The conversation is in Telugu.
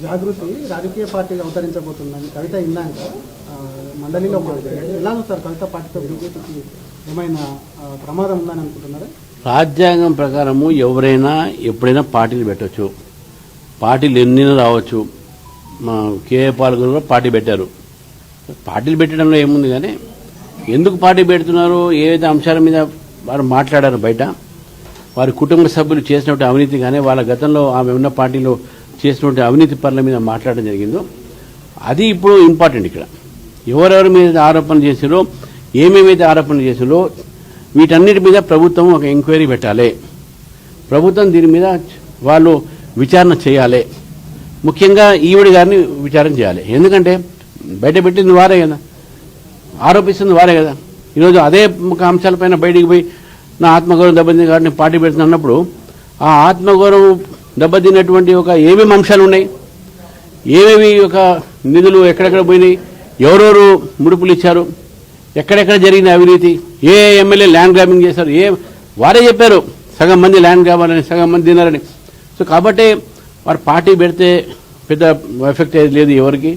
జాగృతి రాజకీయ పార్టీగా అవతరించబోతుందని కవిత ఇందాక మండలిలో మాట్లాడారు. ఎలా చూస్తారు కవిత పార్టీతో బీజేపీకి ఏమైనా ప్రమాదం ఉందని అనుకుంటున్నారా? రాజ్యాంగం ప్రకారము ఎవరైనా ఎప్పుడైనా పార్టీలు పెట్టవచ్చు, పార్టీలు ఎన్నైనా రావచ్చు. మా కేఏ పాల్గొని కూడా పార్టీ పెట్టారు. పార్టీలు పెట్టడంలో ఏముంది, కానీ ఎందుకు పార్టీ పెడుతున్నారు, ఏవైతే అంశాల మీద వారు మాట్లాడారు బయట, వారి కుటుంబ సభ్యులు చేసినటువంటి అవినీతి కానీ వాళ్ళ గతంలో ఆమె ఉన్న పార్టీలో చేసినటువంటి అవినీతి పనుల మీద మాట్లాడడం జరిగిందో అది ఇప్పుడు ఇంపార్టెంట్. ఇక్కడ ఎవరెవరి మీద ఆరోపణలు చేసారో, ఏమేమైతే ఆరోపణలు చేసారో వీటన్నిటి మీద ప్రభుత్వం ఒక ఎంక్వైరీ పెట్టాలి. ప్రభుత్వం దీని మీద వాళ్ళు విచారణ చేయాలి. ముఖ్యంగా ఈవిడ గారిని విచారణ చేయాలి. ఎందుకంటే బయట పెట్టింది వారే కదా, ఆరోపిస్తుంది వారే కదా. ఈరోజు అదే అంశాలపైన బయటికి పోయి నా ఆత్మగౌరవం దెబ్బతింది కాబట్టి నేను పార్టీ పెడుతున్నప్పుడు ఆ ఆత్మగౌరవం దెబ్బతిన్నటువంటి ఒక ఏమేమి అంశాలు ఉన్నాయి, ఏమేమి ఒక నిధులు ఎక్కడెక్కడ పోయినాయి, ఎవరెవరు ముడుపులు ఇచ్చారు, ఎక్కడెక్కడ జరిగిన అవినీతి, ఏ ఎమ్మెల్యే ల్యాండ్ గ్రాబింగ్ చేశారు, వారే చెప్పారు సగం మంది ల్యాండ్ గ్రాబాలని, సగం మంది తిన్నారని. సో కాబట్టి వారు పార్టీ పెడితే పెద్ద ఎఫెక్ట్ లేదు ఎవరికి.